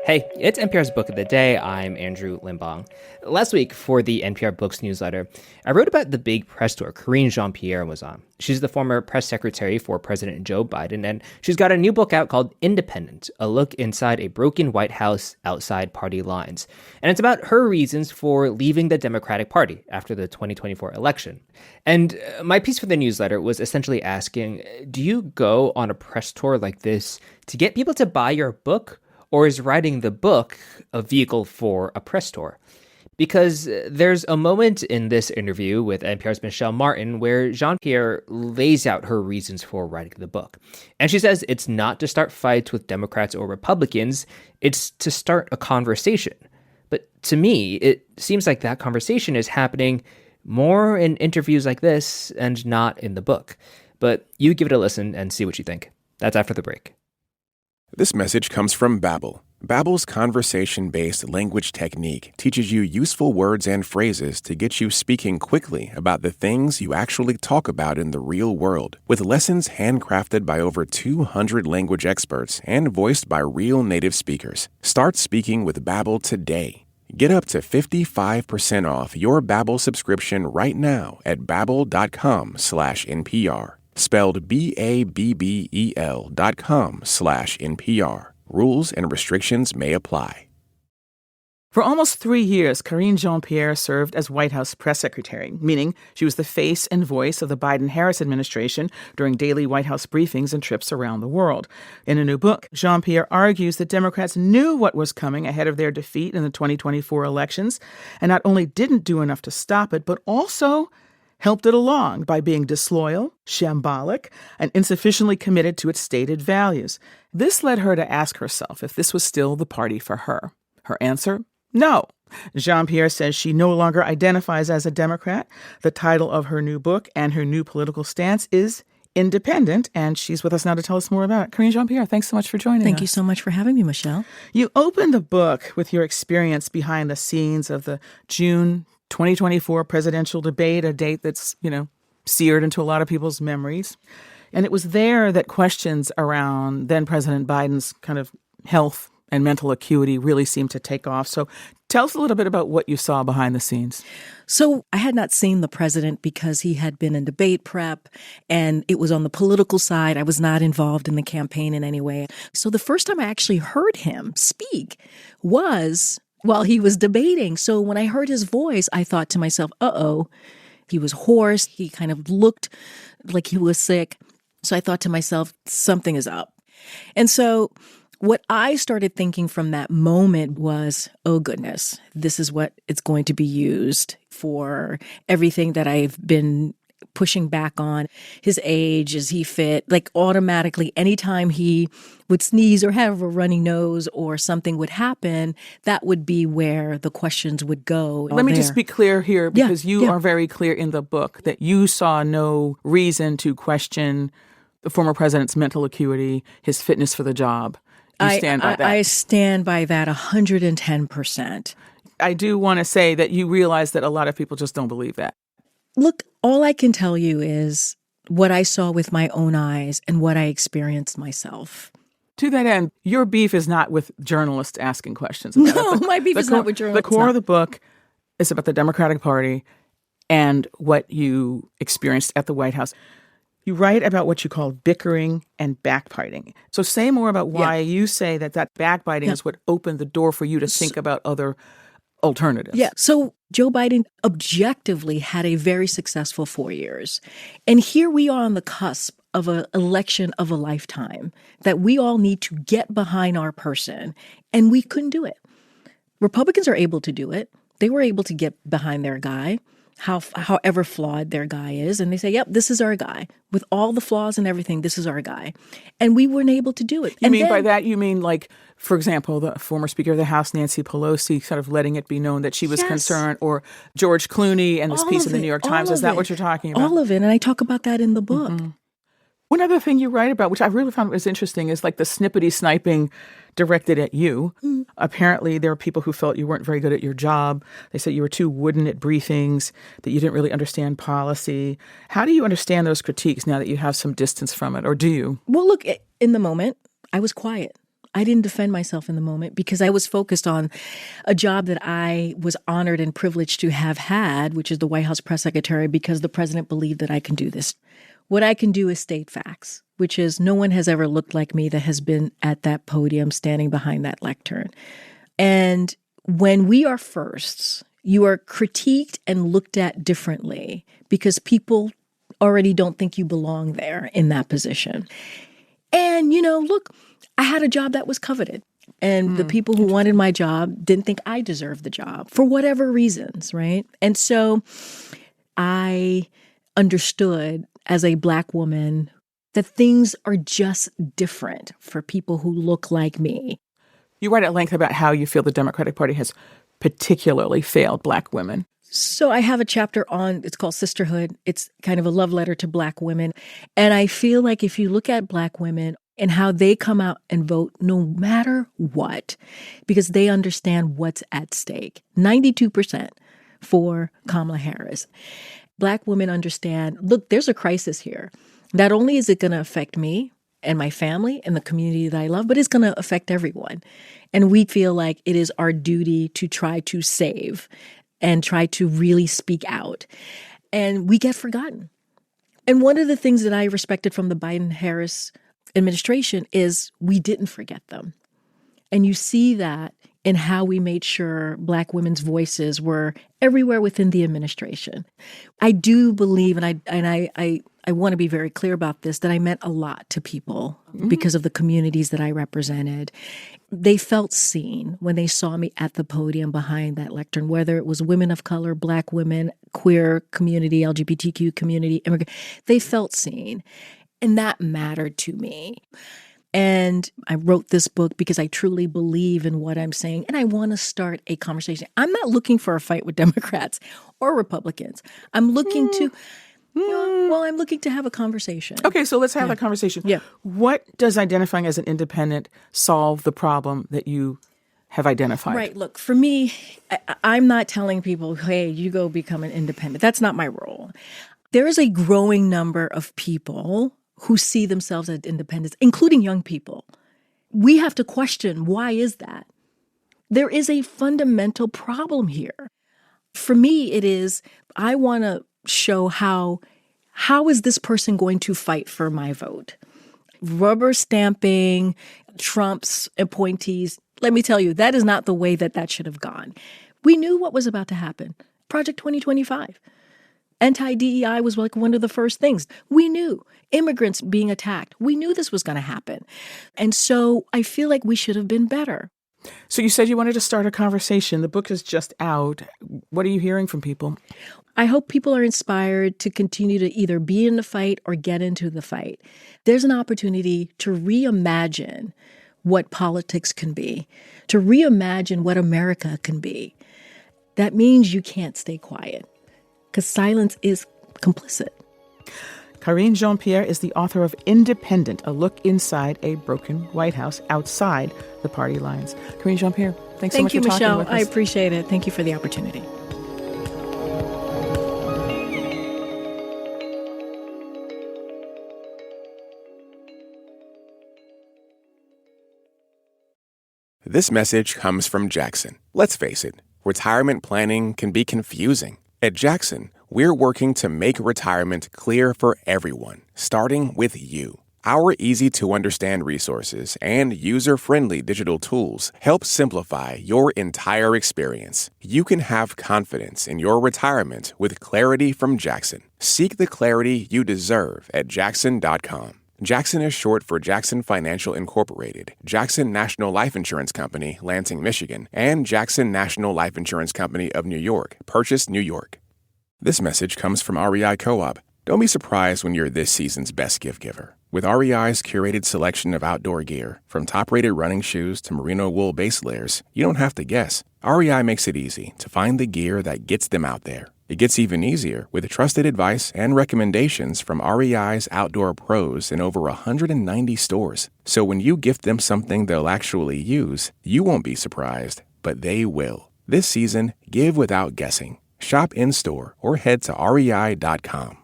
Hey, it's NPR's Book of the Day. I'm Andrew Limbong. Last week, for the NPR Books newsletter, I wrote about the big press tour Karine Jean-Pierre was on. She's the former press secretary for President Joe Biden, and she's got a new book out called Independent, a look inside a broken White House outside party lines. And it's about her reasons for leaving the Democratic Party after the 2024 election. And my piece for the newsletter was essentially asking, do you go on a press tour like this to get people to buy your book? Or is writing the book a vehicle for a press tour? Because there's a moment in this interview with NPR's Michel Martin where Jean-Pierre lays out her reasons for writing the book. And she says it's not to start fights with Democrats or Republicans, it's to start a conversation. But to me, it seems like that conversation is happening more in interviews like this and not in the book. But you give it a listen and see what you think. That's after the break. This message comes from Babbel. Babbel's conversation-based language technique teaches you useful words and phrases to get you speaking quickly about the things you actually talk about in the real world, with lessons handcrafted by over 200 language experts and voiced by real native speakers. Start speaking with Babbel today. Get up to 55% off your Babbel subscription right now at babbel.com/NPR. Spelled BABBEL.com/NPR. Rules and restrictions may apply. For almost 3 years, Karine Jean-Pierre served as White House press secretary, meaning she was the face and voice of the Biden-Harris administration during daily White House briefings and trips around the world. In a new book, Jean-Pierre argues that Democrats knew what was coming ahead of their defeat in the 2024 elections, and not only didn't do enough to stop it, but also helped it along by being disloyal, shambolic, and insufficiently committed to its stated values. This led her to ask herself if this was still the party for her. Her answer? No. Jean-Pierre says she no longer identifies as a Democrat. The title of her new book and her new political stance is Independent, and she's with us now to tell us more about it. Karine Jean-Pierre, thanks so much for joining us. Thank you so much for having me, Michelle. You opened the book with your experience behind the scenes of the June 2024 presidential debate, a date that's, seared into a lot of people's memories. And it was there that questions around then President Biden's kind of health and mental acuity really seemed to take off. So tell us a little bit about what you saw behind the scenes. So I had not seen the president because he had been in debate prep and it was on the political side. I was not involved in the campaign in any way. So the first time I actually heard him speak was while he was debating. So when I heard his voice, I thought to myself, he was hoarse. He kind of looked like he was sick. So I thought to myself, something is up. And so what I started thinking from that moment was, oh goodness, this is what it's going to be used for. Everything that I've been pushing back on, his age, is he fit? Like automatically, anytime he would sneeze or have a runny nose or something would happen, that would be where the questions would go. Let me just be clear here, because you are very clear in the book that you saw no reason to question the former president's mental acuity, his fitness for the job. You stand by that. I stand by that 110%. I do want to say that you realize that a lot of people just don't believe that. Look, all I can tell you is what I saw with my own eyes and what I experienced myself. To that end, your beef is not with journalists asking questions. No, my beef is not with journalists. The core of the book is about the Democratic Party and what you experienced at the White House. You write about what you call bickering and backbiting. So say more about why you say that backbiting is what opened the door for you to think about other alternatives. Yeah. So Joe Biden objectively had a very successful 4 years. And here we are on the cusp of an election of a lifetime that we all need to get behind our person. And we couldn't do it. Republicans are able to do it. They were able to get behind their guy, however flawed their guy is. And they say, yep, this is our guy. With all the flaws and everything, this is our guy. And we weren't able to do it. By that, you mean like, for example, the former Speaker of the House, Nancy Pelosi, sort of letting it be known that she was concerned, or George Clooney and this piece in the New York Times. Is that what you're talking about? All of it. And I talk about that in the book. Mm-hmm. One other thing you write about, which I really found was interesting, is like the snippety sniping directed at you. Mm. Apparently, there are people who felt you weren't very good at your job. They said you were too wooden at briefings, that you didn't really understand policy. How do you understand those critiques now that you have some distance from it, or do you? Well, look, in the moment, I was quiet. I didn't defend myself in the moment because I was focused on a job that I was honored and privileged to have had, which is the White House press secretary, because the president believed that I can do this. What I can do is state facts, which is no one has ever looked like me that has been at that podium standing behind that lectern. And when we are firsts, you are critiqued and looked at differently because people already don't think you belong there in that position. And, look, I had a job that was coveted. And the people who wanted my job didn't think I deserved the job for whatever reasons, right? And so I understood as a Black woman that things are just different for people who look like me. You write at length about how you feel the Democratic Party has particularly failed Black women. So I have a chapter it's called Sisterhood. It's kind of a love letter to Black women. And I feel like if you look at Black women and how they come out and vote no matter what, because they understand what's at stake, 92% for Kamala Harris. Black women understand, look, there's a crisis here. Not only is it going to affect me and my family and the community that I love, but it's going to affect everyone. And we feel like it is our duty to try to save and try to really speak out. And we get forgotten. And one of the things that I respected from the Biden-Harris administration is we didn't forget them. And you see that in how we made sure Black women's voices were everywhere within the administration. I do believe, and I want to be very clear about this, that I meant a lot to people because of the communities that I represented. They felt seen when they saw me at the podium behind that lectern, whether it was women of color, Black women, queer community, LGBTQ community, immigrant. They felt seen, and that mattered to me. And I wrote this book because I truly believe in what I'm saying, and I want to start a conversation. I'm not looking for a fight with Democrats or Republicans. I'm looking to, I'm looking to have a conversation. Okay, so let's have that conversation. Yeah. What does identifying as an independent solve the problem that you have identified? Right. Look, for me, I'm not telling people, hey, you go become an independent. That's not my role. There is a growing number of people who see themselves as independents, including young people. We have to question, why is that? There is a fundamental problem here. For me, it is, I want to show how is this person going to fight for my vote? Rubber stamping Trump's appointees, let me tell you, that is not the way that should have gone. We knew what was about to happen. Project 2025. Anti-DEI was like one of the first things. We knew immigrants being attacked. We knew this was going to happen. And so I feel like we should have been better. So you said you wanted to start a conversation. The book is just out. What are you hearing from people? I hope people are inspired to continue to either be in the fight or get into the fight. There's an opportunity to reimagine what politics can be, to reimagine what America can be. That means you can't stay quiet, because silence is complicit. Karine Jean-Pierre is the author of Independent, a look inside a broken White House outside the party lines. Karine Jean-Pierre, thanks so much for talking Michel. with us. I appreciate it. Thank you for the opportunity. This message comes from Jackson. Let's face it, retirement planning can be confusing. At Jackson, we're working to make retirement clear for everyone, starting with you. Our easy-to-understand resources and user-friendly digital tools help simplify your entire experience. You can have confidence in your retirement with clarity from Jackson. Seek the clarity you deserve at jackson.com. Jackson is short for Jackson Financial Incorporated, Jackson National Life Insurance Company, Lansing, Michigan, and Jackson National Life Insurance Company of New York, Purchase, New York. This message comes from REI Co-op. Don't be surprised when you're this season's best gift giver. With REI's curated selection of outdoor gear, from top-rated running shoes to merino wool base layers, you don't have to guess. REI makes it easy to find the gear that gets them out there. It gets even easier with trusted advice and recommendations from REI's outdoor pros in over 190 stores. So when you gift them something they'll actually use, you won't be surprised, but they will. This season, give without guessing. Shop in-store or head to rei.com.